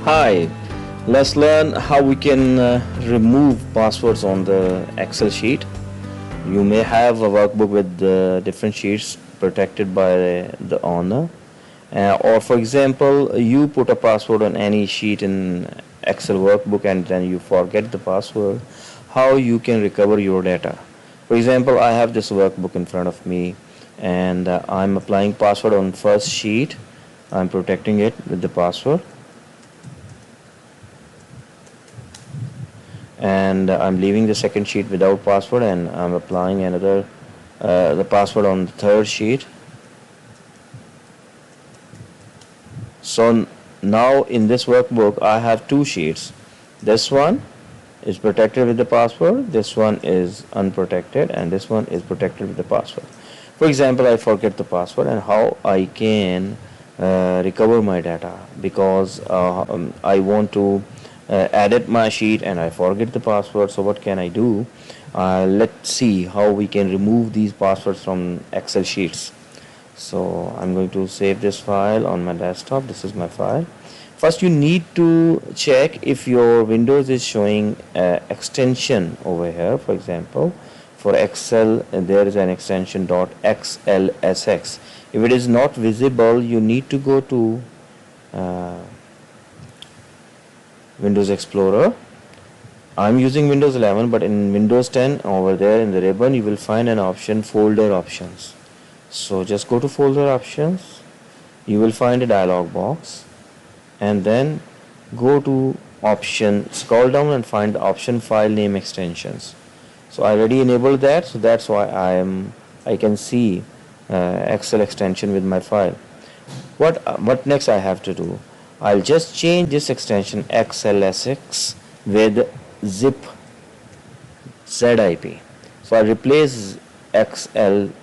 Hi, let's learn how we can remove passwords on the Excel sheet. You may have a workbook with different sheets protected by the owner. Or for example, you put a password on any sheet in Excel workbook and then you forget the password. How you can recover your data? For example, I have this workbook in front of me and I'm applying password on first sheet. I'm protecting it with the password. And I'm leaving the second sheet without password and I'm applying another the password on the third sheet. So now in this workbook I have two sheets. This one is protected with the password, this one is unprotected, and this one is protected with the password. For example, I forget the password and how I can recover my data because I want to edit my sheet and I forget the password. So what can I do? Let's see how we can remove these passwords from Excel sheets. So I'm going to save this file on my desktop. This is my file. First you need to check if your Windows is showing extension over here. For example, for Excel there is an extension .xlsx. If it is not visible, you need to go to Windows Explorer. I'm using Windows 11, but in Windows 10 over there in the ribbon you will find an option folder options. So just go to folder options, you will find a dialog box and then go to option, scroll down and find the option file name extensions. So I already enabled that, so that's why I can see Excel extension with my file. What next I have to do? I'll just change this extension XLSX with zip ZIP. So I'll replace XLSX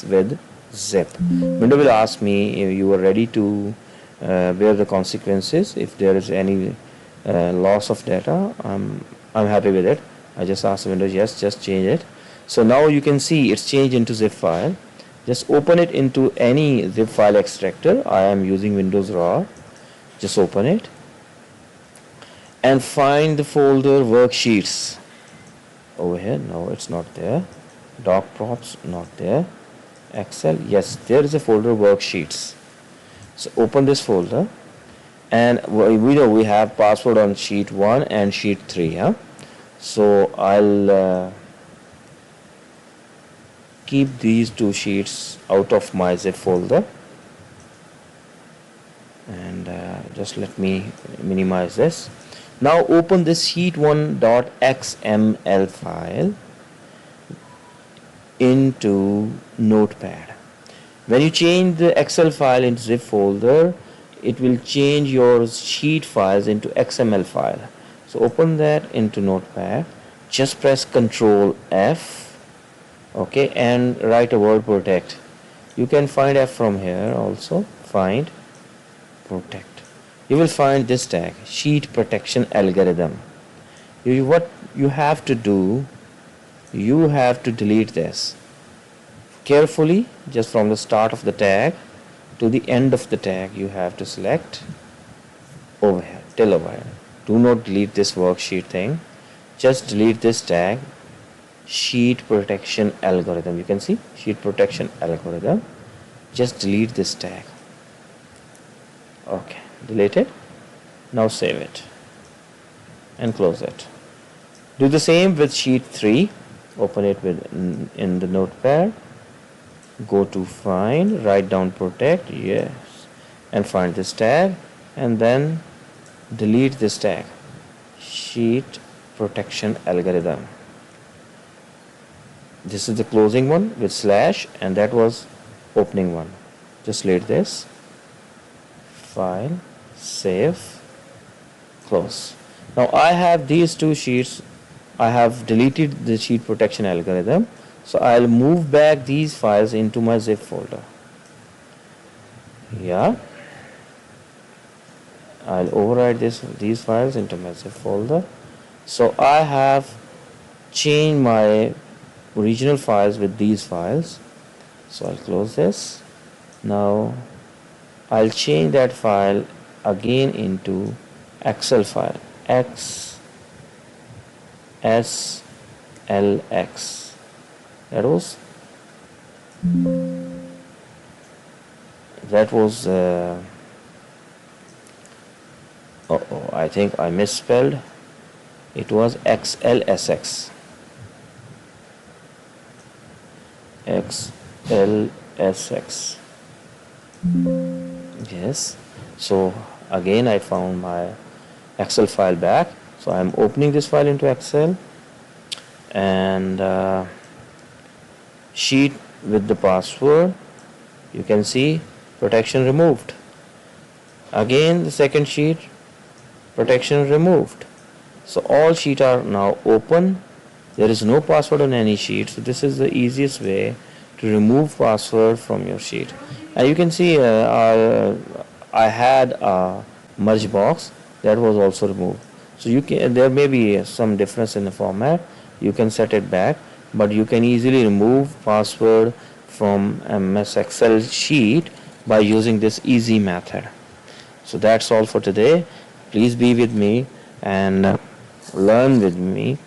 with zip. Windows will ask me if you are ready to bear the consequences if there is any loss of data. I'm happy with it. I just asked Windows, yes, just change it. So now you can see it's changed into zip file. Just open it into any zip file extractor. I am using Windows RAW. Just open it and find the folder worksheets over here. No, it's not there. Doc props, not there. Excel, yes, there is a folder worksheets. So open this folder and we know we have password on sheet 1 and sheet 3. So I'll keep these two sheets out of my zip folder and just let me minimize this. Now open this sheet1.xml file into Notepad. When you change the Excel file into zip folder, it will change your sheet files into XML file. So open that into Notepad, just press Ctrl F, okay, and write a word protect. You can find F from here also, find protect. You will find this tag, sheet protection algorithm. What you have to do, you have to delete this carefully. Just from the start of the tag to the end of the tag you have to select over here till over here. Do not delete this worksheet thing, just delete this tag, sheet protection algorithm. You can see sheet protection algorithm. Just delete this tag. Okay, delete it. Now save it and close it. Do the same with sheet 3. Open it in the Notepad. Go to find, write down protect, yes, and find this tag and then delete this tag, sheet protection algorithm. This is the closing one with slash and that was opening one. Just delete this, file, save, close. Now I have these two sheets. I have deleted the sheet protection algorithm. So I'll move back these files into my zip folder. Yeah, I'll override these files into my zip folder. So I have changed my original files with these files. So I'll close this. Now I'll change that file again into Excel file, XSLX. That was I think I misspelled. It was XLSX. XLSX. Yes. So again I found my Excel file back. So I'm opening this file into Excel, and sheet with the password, you can see protection removed. Again the second sheet, protection removed. So all sheets are now open. There is no password on any sheet. So this is the easiest way to remove password from your sheet. And you can see I had a merge box that was also removed. So you can, there may be some difference in the format. You can set it back, but you can easily remove password from MS Excel sheet by using this easy method. So that's all for today. Please be with me and learn with me